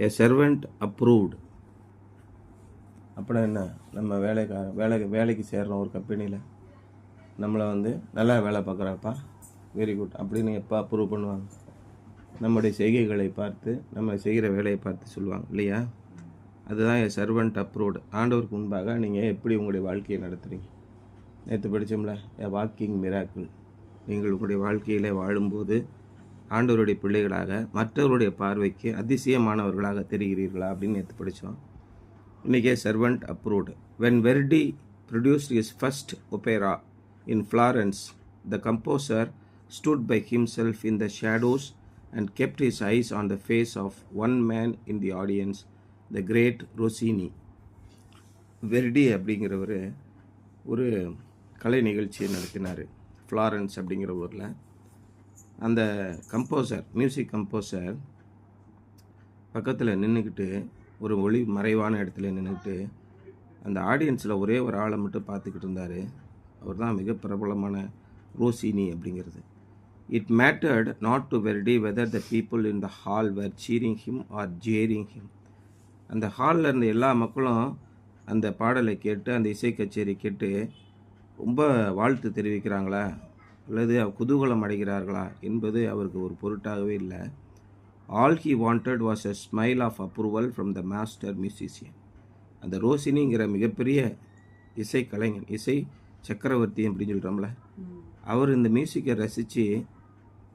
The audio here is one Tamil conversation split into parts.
A servant approved. அப்புறம் என்ன, நம்ம வேலைக்கு சேர்றோம் ஒரு கம்பெனியில், நம்மளை நல்லா வேலை பார்க்குறப்பா, வெரி குட் அப்படின்னு எப்போ அப்ரூவ் பண்ணுவாங்க? நம்முடைய செய்கைகளை பார்த்து, நம்ம செய்கிற வேலையை பார்த்து சொல்லுவாங்க இல்லையா? அதுதான் என் சர்வெண்ட் அப்ரூவ்டு. ஆண்டவருக்கு முன்பாக நீங்கள் எப்படி உங்களுடைய வாழ்க்கையை நடத்துகிறீங்க? நேற்று படித்தோம்ல, எ வாக்கிங் மிராக்கிள். நீங்கள் உங்களுடைய வாழ்க்கையில் வாழும்போது ஆண்டவருடைய பிள்ளைகளாக மற்றவருடைய பார்வைக்கு அதிசயமானவர்களாக தெரிகிறீர்களா அப்படின்னு நேற்று படித்தோம். இன்றைக்கே servant approved. When Verdi produced his first opera in Florence, the composer stood by himself in the shadows and kept his eyes on the face of one man in the audience, the great Rossini. வெர்டி அப்படிங்கிறவர் ஒரு கலை நிகழ்ச்சியை நடத்தினார் ஃப்ளாரன்ஸ் அப்படிங்கிற ஊரில். அந்த கம்போசர், மியூசிக் கம்போசர் பக்கத்தில் நின்றுக்கிட்டு, ஒரு ஒளி மறைவான இடத்துல நின்றுக்கிட்டு அந்த ஆடியன்ஸில் ஒரே ஒரு ஆளை மட்டும் பார்த்துக்கிட்டு இருந்தார். அவர் தான் மிக பிரபலமான ரோசினி அப்படிங்கிறது. It mattered not to Verdi whether the people in the hall were cheering him or jeering him. அந்த ஹாலில் இருந்த எல்லா மக்களும் அந்த பாடலை கேட்டு, அந்த இசை கச்சேரி கேட்டு ரொம்ப வாழ்த்து தெரிவிக்கிறாங்களா அல்லது குதூகலம் அடைகிறார்களா என்பது அவருக்கு ஒரு பொருட்டாகவே இல்லை. All he wanted was a smile of approval from the master musician. அந்த ரோசினிங்கிற மிகப்பெரிய இசை கலைஞன், இசை சக்கரவர்த்தி அப்படின்னு சொல்கிறோம்ல, அவர் இந்த மியூசிக்கை ரசித்து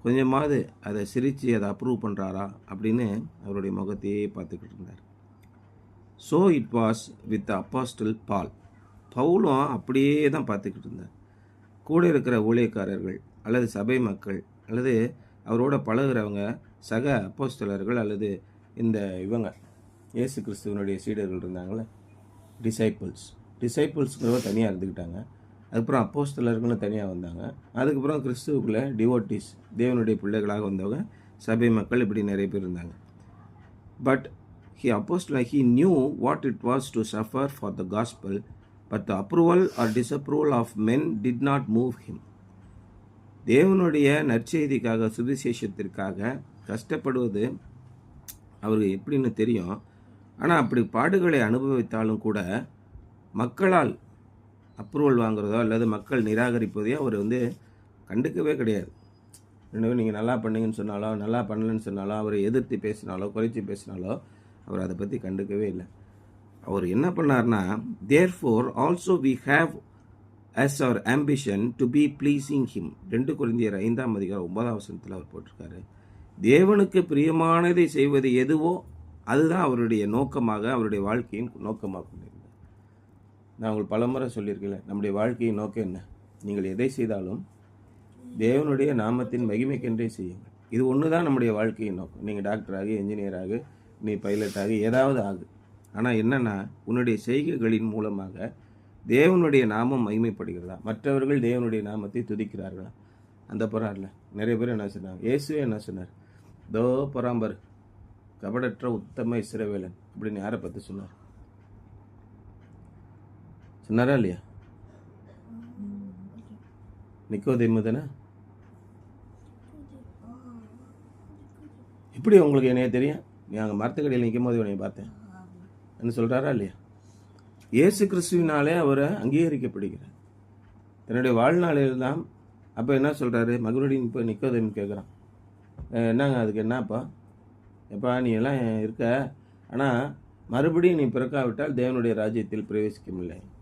கொஞ்சமாவது அதை சிரித்து அதை அப்ரூவ் பண்ணுறாரா அப்படின்னு அவருடைய முகத்தையே பார்த்துக்கிட்டு இருந்தார். So it was with apostle Paul. பவுலும் அப்படியே தான் பார்த்துக்கிட்டு இருந்தார். கூட இருக்கிற ஊழியக்காரர்கள் அல்லது சபை மக்கள் அல்லது அவரோட பழகிறவங்க, சக அப்போஸ்தலர்கள் அல்லது இந்த இவங்க இயேசு கிறிஸ்துவனுடைய சீடர்கள் இருந்தாங்களே, டிசைப்பிள்ஸ்ங்கிறவங்க தனியாக இருந்துக்கிட்டாங்க. அதுக்கப்புறம் அப்போஸ்தலர்களும் தனியாக வந்தாங்க. அதுக்கப்புறம் கிறிஸ்துவுக்குள்ளே டிவோட்டிஸ், தேவனுடைய பிள்ளைகளாக வந்தவங்க, சபை மக்கள், இப்படி நிறைய பேர் இருந்தாங்க. But he knew what it was to suffer for the gospel, but the approval or disapproval of men did not move him. தேவனுடைய நற்செய்திக்காக, சுவிசேஷத்திற்காக கஷ்டப்படுவது அவருக்கு எப்படின்னு தெரியும். ஆனால் அப்படி பாடுகளை அனுபவித்தாலும் கூட மக்களால் அப்ரூவல் வாங்குறதோ அல்லது மக்கள் நிராகரிப்பதையோ அவர் கண்டுக்கவே கிடையாது. எனவே நீங்கள் நல்லா பண்ணீங்கன்னு சொன்னாலோ, நல்லா பண்ணலன்னு சொன்னாலோ, அவரை எதிர்த்து பேசினாலோ, குறைச்சி பேசினாலோ அவர் அதை பற்றி கண்டுக்கவே இல்லை. அவர் என்ன பண்ணார்னா, therefore also we have as our ambition to be pleasing him. 2 கொரிந்தியர் 5:9 அவர் போட்டிருக்காரு. தேவனுக்கு பிரியமானதை செய்வது எதுவோ அதுதான் அவருடைய நோக்கமாக, அவருடைய வாழ்க்கையின் நோக்கமாக கொண்டிருந்தார். நான் உங்களுக்கு பலமுறை சொல்லியிருக்கேன், நம்முடைய வாழ்க்கையின் நோக்கம் என்ன? நீங்கள் எதை செய்தாலும் தேவனுடைய நாமத்தின் மகிமைக்கென்றே செய்யுங்கள். இது ஒன்று தான் நம்முடைய வாழ்க்கையின் நோக்கம். நீங்கள் டாக்டராக, என்ஜினியராக, நீ பைலட்டாக, ஏதாவது ஆகு. ஆனால் என்னென்னா, உன்னுடைய செய்கைகளின் மூலமாக தேவனுடைய நாமம் மகிமைப்படுகிறதா? மற்றவர்கள் தேவனுடைய நாமத்தை துதிக்கிறார்களா? அந்த போகிறார்ல, நிறைய பேர் என்ன சொன்னாங்க, இயேசுவே என்ன சொன்னார்? தோ பொறாம்பர் கபடற்ற உத்தம இஸ்ரவேலன் அப்படின்னு யாரை பற்றி சொன்னார்? சொன்னாரா இல்லையா? நிக்கோதேமு தானே? எப்படி உங்களுக்கு என்னைய தெரியும்? நீ அங்கே மரத்துக்கடையில் நிற்கும் போது உன்னைய பார்த்தேன் என்ன சொல்கிறாரா இல்லையா? இயேசு கிறிஸ்துவினாலே அவரை அங்கீகரிக்கப்படுகிறார் தன்னுடைய வாழ்நாளில் தான். அப்போ என்ன சொல்கிறாரு? மறுபடியும் இப்போ நிக்கோதேமு கேட்குறான், என்னங்க அதுக்கு என்னப்பா? எப்பா நீ எல்லாம் இருக்க, ஆனால் மறுபடியும் நீ பிறக்காவிட்டால் தேவனுடைய ராஜ்யத்தில் பிரவேசிக்க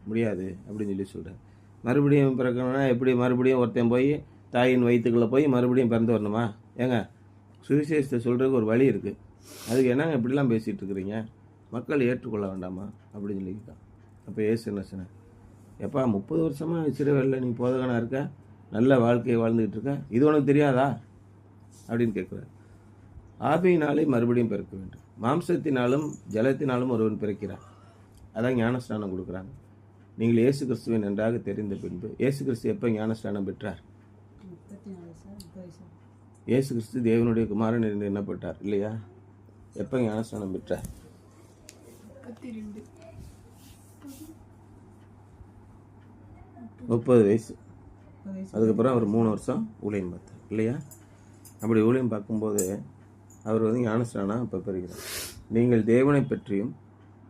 முடியாது அப்படின்னு சொல்லி சொல்கிறார். மறுபடியும் பிறக்கணும்னா எப்படி? மறுபடியும் ஒருத்தன் போய் தாயின் வயிற்றுக்குள்ளே போய் மறுபடியும் பிறந்து வரணுமா? ஏங்க, சுவிசேஷத்தை சொல்கிறதுக்கு ஒரு வழி இருக்குது. அதுக்கு என்னங்க இப்படிலாம் பேசிகிட்டு இருக்கிறீங்க? மக்கள் ஏற்றுக்கொள்ள வேண்டாமா அப்படின்னு சொல்லியிருக்கான். அப்போ ஏசு என்ன சொன்னார்? எப்பா 30 வருஷமாக இஸ்ரவேலில் நீ போதகனாக இருக்க, நல்ல வாழ்க்கையை வாழ்ந்துக்கிட்டு இருக்க, இது உனக்கு தெரியாதா அப்படின்னு கேட்குறாரு. ஆவியினாலே மறுபடியும் பிறக்க வேண்டும், மாம்சத்தினாலும் ஜலத்தினாலும் ஒருவன் பிறக்கிறார். அதான் ஞானஸ்நானம் கொடுக்குறாங்க. நீங்கள் இயேசு கிறிஸ்துவை நன்றாக தெரிந்த பின்பு, இயேசு கிறிஸ்து எப்போ ஞானஸ்நானம் பெற்றார்? இயேசு கிறிஸ்து தேவனுடைய குமாரன் என்று எண்ணப்பட்டார் இல்லையா? எப்போ ஞானஸ்நானம் பெற்றார்? 30 வயசு. அதுக்கப்புறம் அவர் 3 வருஷம் ஊழியம் பார்த்தார் இல்லையா? அப்படி ஊழியம் பார்க்கும்போது அவர் ஞானஸ்நானம் அப்போ பெறுகிறார். நீங்கள் தேவனை பற்றியும்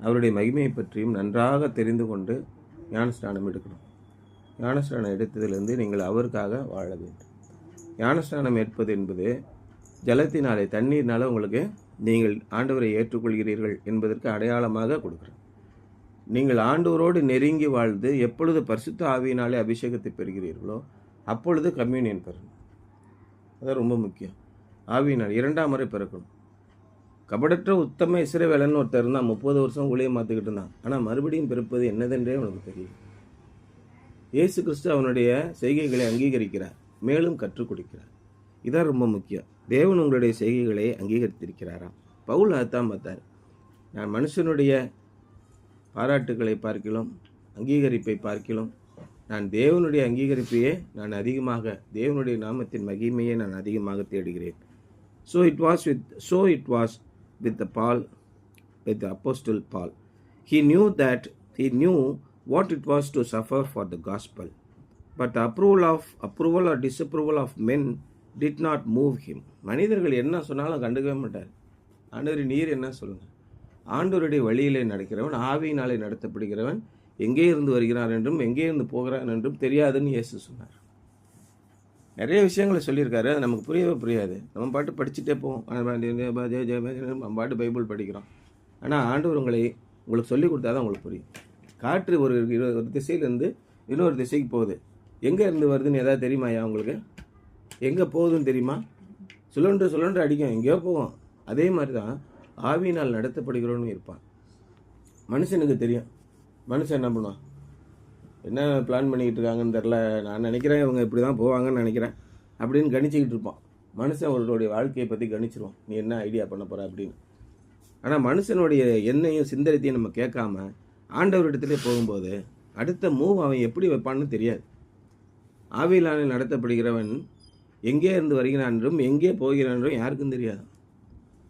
அவருடைய மகிமையை பற்றியும் நன்றாக தெரிந்து கொண்டு ஞானஸ்நானம் எடுக்கணும். ஞானஸ்நானம் எடுத்ததிலிருந்து நீங்கள் அவருக்காக வாழ வேண்டும். ஞானஸ்நானம் எடுப்பது என்பது ஜலத்தினாலே, தண்ணீர்னால உங்களுக்கு நீங்கள் ஆண்டவரை ஏற்றுக்கொள்கிறீர்கள் என்பதற்கு அடையாளமாக கொடுக்குறேன். நீங்கள் ஆண்டவரோடு நெருங்கி வாழ்ந்து எப்பொழுது பரிசுத்த ஆவியினாலே அபிஷேகத்தை பெறுகிறீர்களோ அப்பொழுது கம்யூனியன் பெறணும். அதான் ரொம்ப முக்கியம். ஆவியினால் 2ஆம் முறை பிறக்கணும். கபடற்ற உத்தம இஸ்ரவேலன் ஒருத்தர் இருந்தான், 30 வருஷம் ஊழியம் மாற்றிக்கிட்டு இருந்தான். ஆனால் மறுபடியும் பிறப்பது என்னதென்றே அவனுக்கு தெரியும். இயேசு கிறிஸ்து அவனுடைய செய்கைகளை அங்கீகரிக்கிறார், மேலும் கற்றுக் கொடுக்கிறார். இதான் ரொம்ப முக்கியம். தேவன் உங்களுடைய செய்கைகளை அங்கீகரித்திருக்கிறாராம். பவுல் அதான் பார்த்தார். நான் மனுஷனுடைய பாராட்டுகளை பார்க்கிலும் அங்கீகரிப்பை பார்க்கிலும் நான் தேவனுடைய அங்கீகரிப்பையே நான் அதிகமாக, தேவனுடைய நாமத்தின் மகிமையை நான் அதிகமாக தேடுகிறேன். So it was with the apostle Paul. He knew what it was to suffer for the gospel, but the approval or disapproval of men did not move him. மனிதர்கள் என்ன சொன்னாலும் கண்டுக்கவே மாட்டார். ஆண்டவர் நீர் என்ன சொல்லுங்க. ஆண்டவருடைய வழியிலே நடக்கிறவன், ஆவியினாலே நடத்தப்படுகிறவன் எங்கே இருந்து வருகிறான் என்றும் எங்கே இருந்து போகிறான் என்றும் தெரியாதுன்னு இயேசு சொன்னார். நிறைய விஷயங்களை சொல்லியிருக்காரு, அது நமக்கு புரியாது. நம்ம பாட்டு படிச்சுட்டே போவோம், நம்ம பாட்டு பைபிள் படிக்கிறோம். ஆனால் ஆண்டவர் உங்களுக்கு சொல்லிக் கொடுத்தா தான் உங்களுக்கு புரியும். காற்று ஒரு திசையிலேருந்து இன்னொரு திசைக்கு போகுது. எங்கே இருந்து வருதுன்னு எதாவது தெரியுமாயா உங்களுக்கு? எங்கே போகுதுன்னு தெரியுமா? சுழன்று அடிக்கும், எங்கேயோ போகும். அதே மாதிரி தான் ஆவியினால் நடத்தப்படுகிறோன்னு இருப்பான். மனுஷனுக்கு தெரியும். மனுஷன் என்ன பண்ணுவான்? என்ன பிளான் பண்ணிக்கிட்டு இருக்காங்கன்னு தெரில, நான் நினைக்கிறேன் இவங்க இப்படி தான் போவாங்கன்னு நினைக்கிறேன் அப்படின்னு கணிச்சிக்கிட்டு இருப்பான். மனுஷன் அவர்களுடைய வாழ்க்கையை பற்றி கணிச்சிருவான், நீ என்ன ஐடியா பண்ண போகிற அப்படின்னு. ஆனால் மனுஷனுடைய எண்ணெயும் சிந்தனைத்தையும் நம்ம கேட்காம ஆண்டவரிடத்திலே போகும்போது அடுத்த மூவ் அவன் எப்படி வைப்பான்னு தெரியாது. ஆவியிலான நடத்தப்படுகிறவன் எங்கே இருந்து வருகிறான் என்றும் எங்கே போகிறான் என்றும் யாருக்கும் தெரியாது.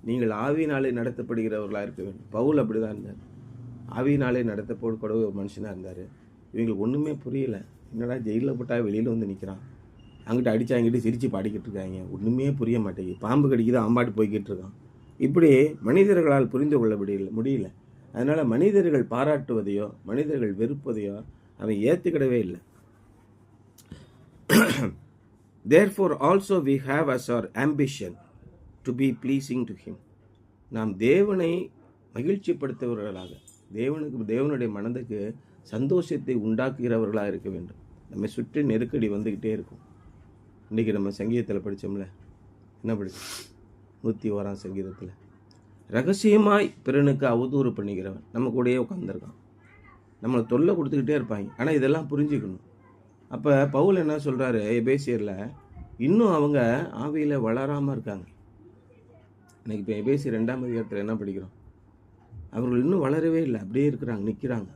நீங்கள் ஆவியினாலே நடத்தப்படுகிறவர்களாக இருக்க வேண்டும். பவுல் அப்படி தான் இருந்தார். ஆவியினாலே நடத்தப்படக்கூட ஒரு மனுஷனாக இருந்தார். இவங்களுக்கு ஒன்றுமே புரியல. என்னடா ஜெயிலில் போட்டால் வெளியில் வந்து நிற்கிறான், அங்கிட்ட அடித்தா அங்கிட்டு சிரித்து பாடிக்கிட்டு இருக்காங்க, ஒன்றுமே புரிய மாட்டேங்குது. பாம்பு கடிக்குது, ஆம்பாட்டு போய்கிட்டு இருக்கான். இப்படி மனிதர்களால் புரிந்து கொள்ள முடியல. அதனால் மனிதர்கள் பாராட்டுவதையோ மனிதர்கள் வெறுப்பதையோ அவன் ஏற்றுக்கிடவே இல்லை. Therefore also we have as our ambition to be pleasing to him. நாம் தேவனை மகிழ்ச்சிப்படுத்துபவர்களாக, தேவனுடைய மனதுக்கு சந்தோஷத்தை உண்டாக்குகிறவர்களாக இருக்க வேண்டும். நம்மை சுற்றி நெருக்கடி வந்துக்கிட்டே இருக்கும். இன்றைக்கி நம்ம சங்கீதத்தில் படித்தோம்ல, என்ன படித்தோம்? 101ஆம் சங்கீதத்தில் ரகசியமாய் பிறனுக்கு அவதூறு பண்ணிக்கிறவன் நம்ம கூடயே உட்காந்துருக்கான். நம்மளை தொல்லை கொடுத்துக்கிட்டே இருப்பாங்க. ஆனால் இதெல்லாம் புரிஞ்சுக்கணும். அப்போ பவுல் என்ன சொல்கிறாரு எபேசியரில், இன்னும் அவங்க ஆவியில் வளராமல் இருக்காங்க. இன்றைக்கி இப்போ எபேசியர் 2ஆம் அதிகாரத்தில் என்ன படிக்கிறோம்? அவர்கள் இன்னும் வளரவே இல்லை, அப்படியே இருக்கிறாங்க, நிற்கிறாங்க,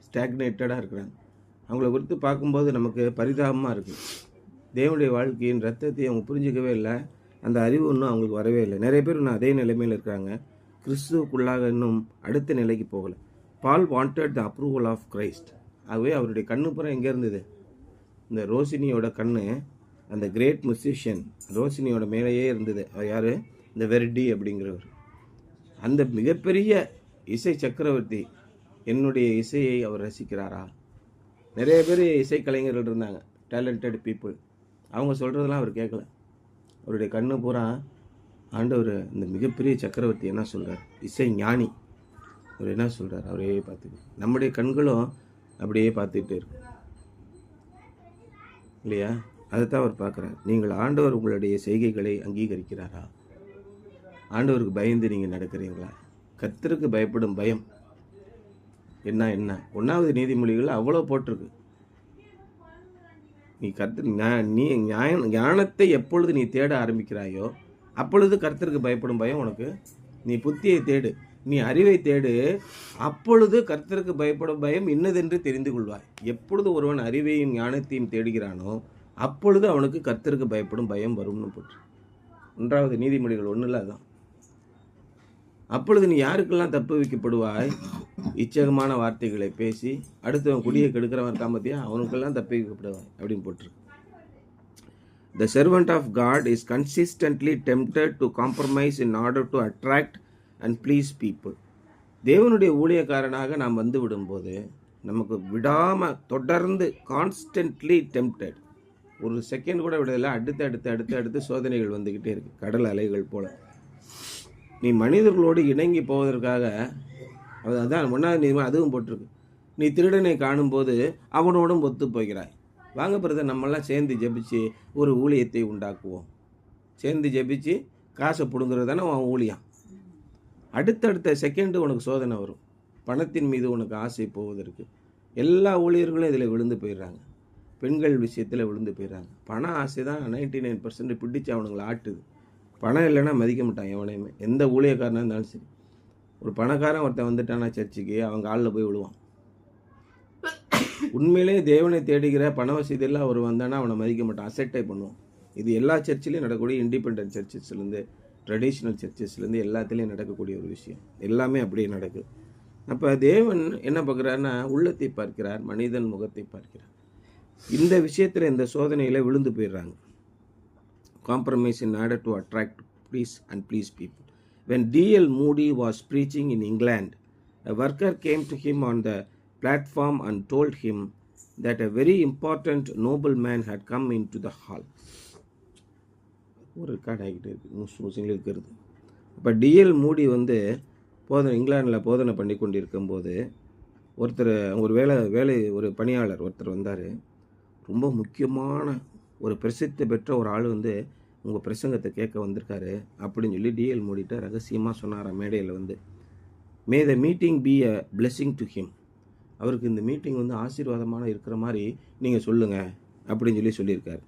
ஸ்டாக்னேட்டடாக இருக்கிறாங்க. அவங்கள குறித்து பார்க்கும்போது நமக்கு பரிதாபமாக இருக்குது. தேவனுடைய வாழ்க்கையின் ரத்தத்தை அவங்க புரிஞ்சிக்கவே இல்லை, அந்த அறிவு இன்னும் அவங்களுக்கு வரவே இல்லை. நிறைய பேர் இன்னும் அதே நிலைமையில் இருக்கிறாங்க, கிறிஸ்துவுக்குள்ளாக இன்னும் அடுத்த நிலைக்கு போகலை. Paul wanted the approval of Christ. ஆகவே அவருடைய கண்ணு புறம் எங்கே இருந்தது? இந்த ரோஷினியோட கண்ணு, அந்த கிரேட் மியூசிஷியன் ரோஷினியோட மேலேயே இருந்தது. அவர் யார்? இந்த வெர்டி அப்படிங்கிறவர். அந்த மிகப்பெரிய இசை சக்கரவர்த்தி என்னுடைய இசையை அவர் ரசிக்கிறாரா? நிறைய பேர் இசைக்கலைஞர்கள் இருந்தாங்க, டேலண்டட் பீப்புள். அவங்க சொல்கிறதெல்லாம் அவர் கேட்கல. அவருடைய கண்ணு பூரா ஆண்டவர் இந்த மிகப்பெரிய சக்கரவர்த்தி என்ன சொல்கிறார்? இசை ஞானி அவர் என்ன சொல்கிறார்? அவரையே பார்த்துட்டு நம்முடைய கண்களும் அப்படியே பார்த்துக்கிட்டே இருக்கும் இல்லையா? அதைத்தான் அவர் பார்க்குறார். நீங்கள் ஆண்டவர் உங்களுடைய செய்கைகளை அங்கீகரிக்கிறாரா? ஆண்டவருக்கு பயந்து நீங்கள் நடக்கிறீங்களா? கர்த்தருக்கு பயப்படும் பயம் என்ன? 1வது நீதிமொழிகள் அவ்வளோ போட்டிருக்கு. நீ ஞானத்தை எப்பொழுது நீ தேட ஆரம்பிக்கிறாயோ அப்பொழுது கர்த்தருக்கு பயப்படும் பயம் உனக்கு. நீ புத்தியை தேடு, நீ அறிவை தேடு, அப்பொழுது கர்த்தருக்கு பயப்படும் பயம் இன்னதென்று தெரிந்து கொள்வாய். எப்பொழுது ஒருவன் அறிவையும் ஞானத்தையும் தேடுகிறானோ அப்பொழுது அவனுக்கு கர்த்தருக்கு பயப்படும் பயம் வரும்னு போட்டு 1வது நீதிமொழிகள் 1ல் அதான். அப்பொழுது நீ யாருக்கெல்லாம் தப்பு வைக்கப்படுவாய்? இச்சகமான வார்த்தைகளை பேசி அடுத்தவன் குடியை கெடுக்கிறவன் இருக்கான் பார்த்தியா, அவனுக்கெல்லாம் தப்பு வைக்கப்படுவாய் அப்படின்னு போட்டிருக்கு. The servant of God is consistently tempted to compromise in order to attract and please people. தேவனுடைய ஊழியக்காரனாக நாம் வந்து விடும்போது நமக்கு விடாமல் தொடர்ந்து கான்ஸ்டன்ட்லி டெம்ப்டட், ஒரு செகண்ட் கூட விடலை, அடுத்து சோதனைகள் வந்துக்கிட்டே இருக்குது, கடல் அலைகள் போல். நீ மனிதர்களோடு இணங்கி போவதற்காக அதான் ஒன்றாவது நீ அதுவும் போட்டிருக்கு, நீ திருடனை காணும்போது அவனோடும் ஒத்து போகிறாய். வாங்க பிரதர், நம்மெல்லாம் சேர்ந்து ஜெபிச்சு ஒரு ஊழியத்தை உண்டாக்குவோம். சேர்ந்து ஜெபிச்சு காசை பிடுங்கிறது தானே அவன் ஊழியம். அடுத்தடுத்த செகண்டு உனக்கு சோதனை வரும், பணத்தின் மீது உனக்கு ஆசை போவதற்கு. எல்லா ஊழியர்களும் இதில் விழுந்து போயிடுறாங்க, பெண்கள் விஷயத்தில் விழுந்து போயிடுறாங்க. பண ஆசை தான் 99% பிடிச்சி அவனுங்களை ஆட்டுது. பணம் இல்லைன்னா மதிக்க மாட்டான் எவனையுமே, எந்த ஊழியக்காரனாக இருந்தாலும் சரி. ஒரு பணக்காரன் ஒருத்தன் வந்துட்டானா சர்ச்சுக்கு, அவன் காலில் போய் விழுவான். உண்மையிலே தேவனை தேடுகிற பண வசதியெல்லாம் அவர் வந்தானா அவனை மதிக்க மாட்டான், அசெக்டை பண்ணுவான். இது எல்லா சர்ச்சிலையும் நடக்கக்கூடிய, இண்டிபெண்டன்ட் சர்ச்சஸ்லேருந்து ட்ரெடிஷ்னல் சர்ச்சஸ்லேருந்து எல்லாத்துலேயும் நடக்கக்கூடிய ஒரு விஷயம். எல்லாமே அப்படியே நடக்குது. அப்போ தேவன் என்ன பார்க்குறாருன்னா உள்ளத்தை பார்க்கிறார், மனிதன் முகத்தை பார்க்கிறார். இந்த விஷயத்தில் இந்த சோதனையில் விழுந்து போயிடுறாங்க. Compromise in order to attract peace and please people. When D.L. Moody was preaching in England, a worker came to him on the platform and told him that a very important nobleman had come into the hall. ஒரு ரெக்கார்ட் ஆகிட்டே இருக்குது இருக்கிறது. இப்போ D.L. மூடி வந்து இங்கிலாண்டில் போதனை பண்ணி கொண்டிருக்கும்போது ஒருத்தர், ஒரு பணியாளர் ஒருத்தர் வந்தார். ரொம்ப முக்கியமான ஒரு பிரசித்தி பெற்ற ஒரு ஆள் வந்து உங்கள் பிரசங்கத்தை கேட்க வந்திருக்காரு அப்படின்னு சொல்லி D.L. மூடிட்ட ரகசியமாக சொன்னாராம் மேடையில் வந்து. May the meeting be a blessing to him. அவருக்கு இந்த மீட்டிங் வந்து ஆசீர்வாதமான இருக்கிற மாதிரி நீங்கள் சொல்லுங்கள் அப்படின்னு சொல்லியிருக்காரு.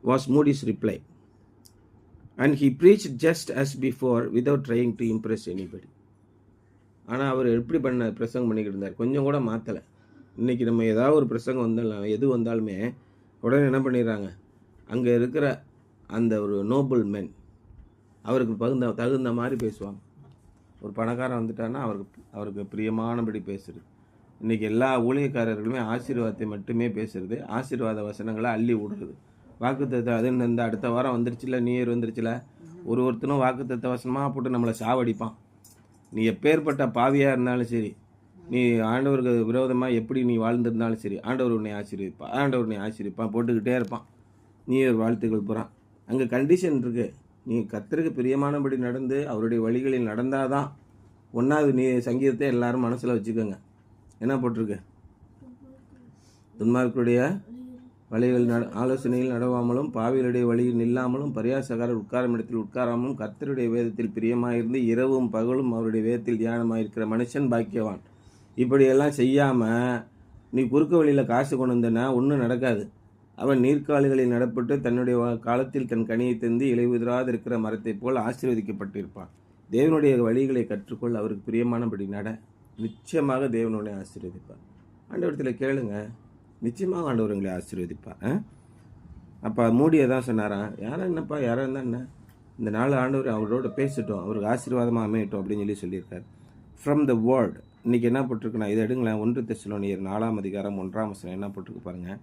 Was Moody's reply. And he preach just as before without trying to impress anybody. ஆனால் அவர் எப்படி பிரசங்கம் பண்ணிக்கிட்டு இருந்தார், கொஞ்சம் கூட மாற்றலை. இன்றைக்கி நம்ம ஏதாவது ஒரு பிரசங்கம் வந்தாலும் எது வந்தாலுமே உடனே என்ன பண்ணிடுறாங்க, அங்கே இருக்கிற அந்த ஒரு நோபல் மென் அவருக்கு தகுந்த மாதிரி பேசுவாங்க. ஒரு பணக்காரன் வந்துட்டான்னா அவருக்கு பிரியமானபடி பேசுறது. இன்றைக்கி எல்லா ஊழியக்காரர்களுமே ஆசீர்வாதத்தை மட்டுமே பேசுறது, ஆசீர்வாத வசனங்களை அள்ளி விடுறது. வாக்குத்தத்தை அது இந்த அடுத்த வாரம் வந்துருச்சுல, நியூ இயர் வந்துருச்சுல, ஒருத்தனும் வாக்குத்தத்த வசனமாக போட்டு நம்மளை சாவடிப்பான். நீ எப்பேற்பட்ட பாவியாக இருந்தாலும் சரி, நீ ஆண்டவருக்கு விரோதமாக எப்படி நீ வாழ்ந்திருந்தாலும் சரி, ஆண்டவர் உன்னை ஆசீர்வதிப்பான் போட்டுக்கிட்டே இருப்பான். நீ ஒரு வாழ்த்துக்கள் போகிறான். அங்கே கண்டிஷன் இருக்குது, நீ கர்த்தருக்கு பிரியமானபடி நடந்து அவருடைய வழிகளில் நடந்தால் தான். ஒன்றாவது நீ சங்கீதத்தை எல்லாரும் மனசில் வச்சுக்கோங்க. என்ன போட்டிருக்கு, துன்மார்க்குடைய வழிகள் ஆலோசனையில் நடவாமலும் பாவிகளுடைய வழியில் நில்லாமலும் பரியாசக்காரர் உட்காரும் இடத்தில் உட்காராமலும் கர்த்தருடைய வேதத்தில் பிரியமாயிருந்து இரவும் பகலும் அவருடைய வேதத்தில் தியானமாயிருக்கிற மனுஷன் பாக்கியவான். இப்படியெல்லாம் செய்யாமல் நீ குறுக்க வழியில் காசு கொண்டு வந்தனா ஒன்றும் நடக்காது. அவன் நீர்க்காலிகளில் நடப்பட்டு தன்னுடைய காலத்தில் தன் கனியை தந்து இலையுதிராது இருக்கிற மரத்தை போல் ஆசீர்வதிக்கப்பட்டிருப்பான். தேவனுடைய வழிகளை கற்றுக்கொள், அவருக்கு பிரியமானபடி நட, நிச்சயமாக தேவனுடைய ஆசீர்வதிப்பார். ஆண்டவரத்தில் கேளுங்க, நிச்சயமாக ஆண்டவர் உங்களை ஆசீர்வதிப்பார். அப்போ மூடியை தான் சொன்னாரான், யாரும் இருந்தால் என்ன, இந்த நாள் ஆண்டவர் அவரோட பேசட்டும், அவருக்கு ஆசீர்வாதமாக அமையட்டும் அப்படின்னு சொல்லியிருக்கார். From the world. இன்றைக்கி என்ன போட்டிருக்குண்ணா, இதை எடுங்களேன். 1 தெசலோனியர் 4 அதிகாரம் 1 வசனம் என்ன போட்டிருக்கு பாருங்கள்.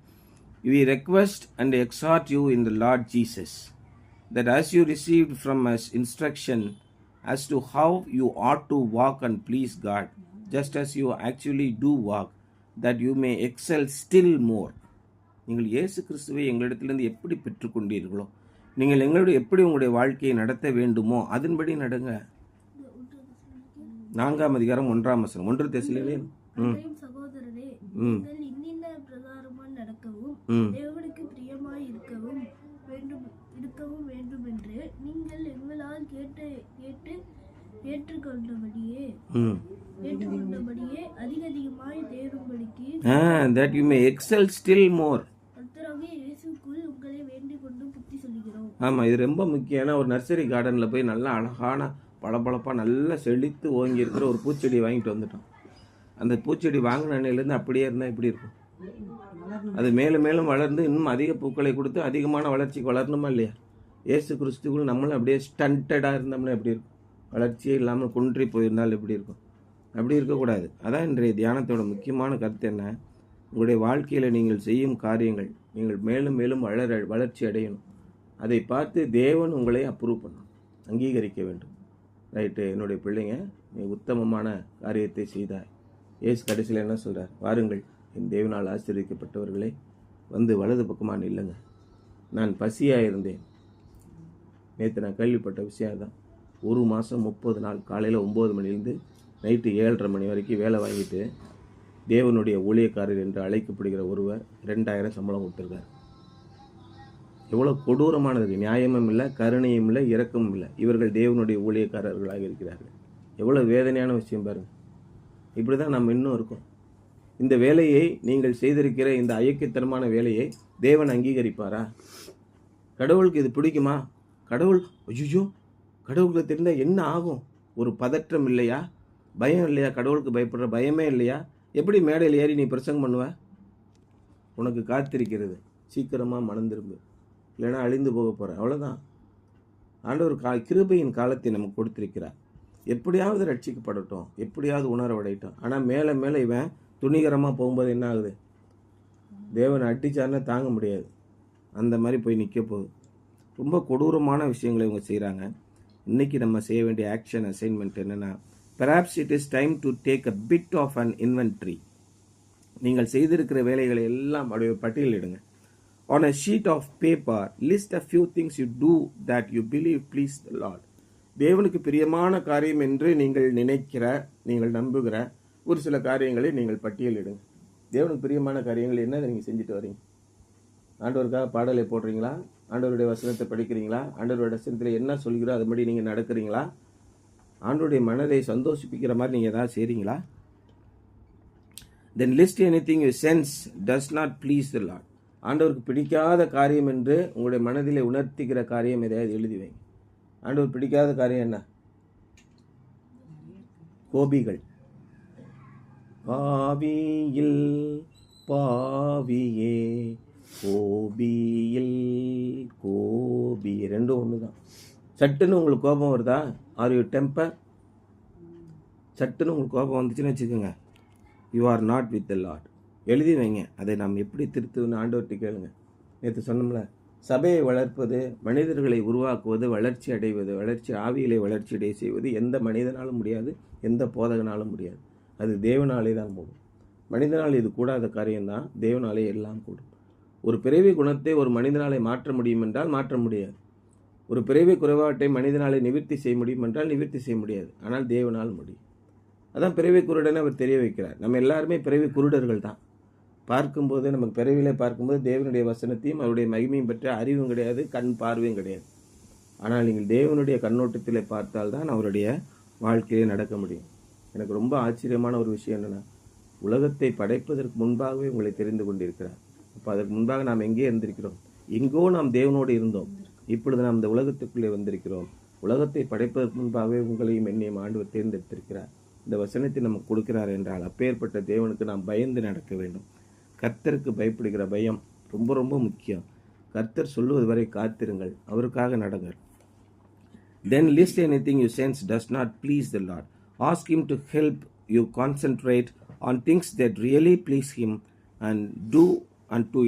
We request and exhort you in the Lord Jesus, that as you received from us instruction as to how you ought to walk and please God, just as you actually do walk, that you may excel still more. நீங்கள் இயேசு கிறிஸ்துவை எங்களிடத்திலிருந்து எப்படி பெற்றுக்கொண்டீர்களோ, நீங்கள் எங்களுடைய எப்படி உங்களுடைய வாழ்க்கையை நடத்த வேண்டுமோ அதன்படி நடங்க. 4 அதிகாரம் 1 வசனம். 1 தெசலோனியர் தேவனுக்கு பிரியமாய் இருக்கவும் வேண்டும் என்று நீங்கள் எங்களால் ஏற்றுக்கொண்டபடியே அதிகமாய் தேடும்படிக்கு that you may excel still more. கர்த்தராகிய இயேசுவுக்குள் உங்களை வேண்டிக் கொண்டு புத்தி சொல்கிறோம். ஆமாம், இது ரொம்ப முக்கியமான. ஒரு நர்சரி கார்டனில் போய் நல்லா அழகான பளபளப்பாக நல்லா செழித்து ஓங்கி இருக்கிற ஒரு பூச்செடி வாங்கிட்டு வந்துட்டோம். அந்த பூச்செடி வாங்கின அன்னையிலேருந்து அப்படியே இருந்தால் எப்படி இருக்கும்? அது மேலும் மேலும் வளர்ந்து இன்னும் அதிக பூக்களை கொடுத்து அதிகமான வளர்ச்சிக்கு வளரணுமா இல்லையா? இயேசு கிறிஸ்துக்குள் நம்மளும் அப்படியே ஸ்டண்டடாக இருந்தோம்னா எப்படி இருக்கும்? வளர்ச்சியே இல்லாமல் குன்றி போயிருந்தால் எப்படி இருக்கும்? அப்படி இருக்கக்கூடாது. அதான் இன்றைய தியானத்தோட முக்கியமான கருத்து என்ன? உங்களுடைய வாழ்க்கையில் நீங்கள் செய்யும் காரியங்கள் நீங்கள் மேலும் மேலும் வளர்ச்சி அடையணும். அதை பார்த்து தேவன் உங்களை அப்ரூவ் பண்ணணும், அங்கீகரிக்க வேண்டும். ரைட்டு, என்னுடைய பிள்ளைங்க நீ உத்தமமான காரியத்தை செய்தாய். இயேசு கடைசியில் என்ன சொல்கிறார்? வாருங்கள் என் தேவனால் ஆசீர்வதிக்கப்பட்டவர்களே, வந்து வலது பக்கமாக நில்லுங்க. நான் பசியாக இருந்தேன். நேற்று நான் கேள்விப்பட்ட விஷயம் தான். 1 மாதம் 30 நாள் காலையில் 9 மணிலேருந்து நைட்டு 7:30 மணி வரைக்கும் வேலை வாங்கிட்டு தேவனுடைய ஊழியக்காரர் என்று அழைக்கப்படுகிற ஒருவர் 2000 சம்பளம் கொடுத்துருக்கார். எவ்வளோ கொடூரமானது! நியாயமும் இல்லை, கருணையும் இல்லை, இரக்கமும் இல்லை. இவர்கள் தேவனுடைய ஊழியக்காரர்களாக இருக்கிறார்கள். எவ்வளோ வேதனையான விஷயம் பாருங்கள். இப்படி தான் நம்ம இன்னும் இருக்கோம். இந்த வேலையை நீங்கள் செய்திருக்கிற இந்த ஐயக்கியத்தனமான வேலையை தேவன் அங்கீகரிப்பாரா? கடவுளுக்கு இது பிடிக்குமா? கடவுள் ஐயோ கடவுளுக்கு தெரிந்தால் என்ன ஆகும்? ஒரு பதற்றம் இல்லையா? பயம் இல்லையா? கடவுளுக்கு பயப்படுற பயமே இல்லையா? எப்படி மேடையில் ஏறி நீ பிரசங்கம் பண்ணுவ? உனக்கு காத்திருக்கிறது, சீக்கிரமாக மனம் திரும்பு, இல்லைன்னா அழிந்து போக போகிற, அவ்வளோதான். ஆண்டவர் கிருபையின் காலத்தை நமக்கு கொடுத்திருக்கிறார். எப்படியாவது ரட்சிக்கப்படட்டும், எப்படியாவது உணரவடையட்டும். ஆனால் மேலே மேலே இவன் துணிகரமாக போகும்போது என்ன ஆகுது? தேவனை அடித்தாருன்னா தாங்க முடியாது, அந்த மாதிரி போய் நிற்க போகுது. ரொம்ப கொடூரமான விஷயங்களை இவங்க செய்கிறாங்க. இன்றைக்கி நம்ம செய்ய வேண்டிய ஆக்ஷன் அசைன்மெண்ட் என்னென்னா, perhaps it is time to take a bit of an inventory. நீங்கள் செய்திருக்கிற வேலைகளை எல்லாம் அப்படியே பட்டியலிடுங்க. On a sheet of paper, list a few things you do that you believe please the Lord. தேவனுக்கு பிரியமான காரியம் என்று நீங்கள் நினைக்கிற, நீங்கள் நம்புகிற ஒரு சில காரியங்களை நீங்கள் பட்டியலிடுங்க. தேவனுக்கு பிரியமான காரியங்கள் என்ன நீங்கள் செஞ்சுட்டு வரீங்க? ஆண்டவருக்காக பாடலை போடுறீங்களா? ஆண்டவருடைய வசனத்தை படிக்கிறீங்களா? ஆண்டவருடைய வசனத்தில் என்ன சொல்கிறோ அதுபடி நீங்கள் நடக்கிறீங்களா? ஆண்டவருடைய மனதை சந்தோஷிப்பிக்கிற மாதிரி நீங்கள் ஏதாவது செய்கிறீங்களா? Then list anything you sense does not please the Lord. ஆண்டவருக்கு பிடிக்காத காரியம் என்று உங்களுடைய மனதிலே உணர்த்திக்கிற காரியம் எதையாவது எழுதி வைங்க. ஆண்டவர் பிடிக்காத காரியம் என்ன? கோபிகள். பாவியில் பாவியே கோபியில் கோபி, ரெண்டும் ஒன்று தான். சட்டுன்னு உங்களுக்கு கோபம் வருதா? Are you temper? சட்டுன்னு உங்களுக்கு கோபம் வந்துச்சுன்னு வச்சுக்கோங்க, you are not with the Lord. எழுதி வைங்க. அதை நாம் எப்படி திருத்துன்னு ஆண்டவர்கிட்ட கேளுங்க. நேற்று சொன்னோம்ல, சபையை வளர்ப்பது, மனிதர்களை உருவாக்குவது, வளர்ச்சி அடைவது, ஆவியிலே வளர்ச்சி அடைய செய்வது எந்த மனிதனாலும் முடியாது, எந்த போதகனாலும் முடியாது. அது தேவனாலே தான் போகும். மனிதனால் இது கூடாத காரியம்தான், தேவனாலே எல்லாம் கூடும். ஒரு பிறவி குணத்தை ஒரு மனிதனாலே மாற்ற முடியும் என்றால் மாற்ற முடியாது. ஒரு பிறவி குறைபாட்டை மனிதனாலே நிவர்த்தி செய்ய முடியும் என்றால் நிவர்த்தி செய்ய முடியாது. ஆனால் தேவனால் முடியும். அதான் பிறவி குருடனை அவர் தெரிய வைக்கிறார். நம்ம எல்லாருமே பிறவி குருடர்கள் தான். பார்க்கும்போது, நமக்கு பிறவிலே பார்க்கும்போது தேவனுடைய வசனத்தையும் அவருடைய மகிமையும் பற்றி அறிவும் கிடையாது, கண் பார்வையும் கிடையாது. ஆனால் நீங்கள் தேவனுடைய கண்ணோட்டத்தில் பார்த்தால்தான் அவருடைய வாழ்க்கையை நடக்க முடியும். எனக்கு ரொம்ப ஆச்சரியமான ஒரு விஷயம் என்னென்னா, உலகத்தை படைப்பதற்கு முன்பாகவே உங்களை தெரிந்து கொண்டிருக்கிறார். அப்போ அதற்கு முன்பாக நாம் எங்கே இருந்திருக்கிறோம்? எங்கோ நாம் தேவனோடு இருந்தோம். இப்பொழுது நாம் இந்த உலகத்துக்குள்ளே வந்திருக்கிறோம். உலகத்தை படைப்பதற்கு முன்பாகவே உங்களையும் என்னையும் ஆண்டவர் தேர்ந்தெடுத்திருக்கிறார். இந்த வசனத்தை நமக்கு கொடுக்கிறார் என்றால் அப்பேற்பட்ட தேவனுக்கு நாம் பயந்து நடக்க வேண்டும். கர்த்தருக்கு பயப்படுகிற பயம் ரொம்ப ரொம்ப முக்கியம். கர்த்தர் சொல்லுவது வரை காத்திருங்கள், அவருக்காக நடங்கள். Then list anything you sense does not please the Lord. Ask him to help you concentrate on things that really please him and to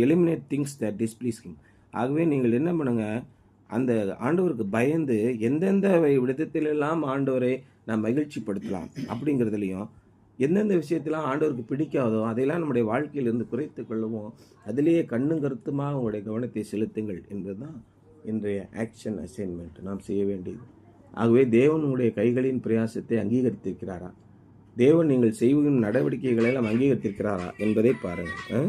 eliminate things that displease him. ஆகவே நீங்கள் என்ன பண்ணுங்க, அந்த ஆண்டவருக்கு பயந்து எந்தெந்த விதத்திலெல்லாம் ஆண்டவரை நாம் மகிழ்ச்சிப்படுத்தலாம் அப்படிங்கிறதுலையும், எந்தெந்த விஷயத்திலாம் ஆண்டவருக்கு பிடிக்காதோ அதையெல்லாம் நம்முடைய வாழ்க்கையிலிருந்து குறைத்து கொள்ளவும், அதிலேயே கண்ணும் கருத்துமாக உங்களுடைய கவனத்தை செலுத்துங்கள் என்பதுதான் இன்றைய ஆக்ஷன் அசைன்மெண்ட் நாம் செய்ய வேண்டியது. ஆகவே தேவன் உங்களுடைய கைகளின் பிரயாசத்தை அங்கீகரித்திருக்கிறாரா? தேவன் நீங்கள் செய்யும் நடவடிக்கைகளை எல்லாம் அங்கீகரித்திருக்கிறாரா என்பதை பாருங்கள்.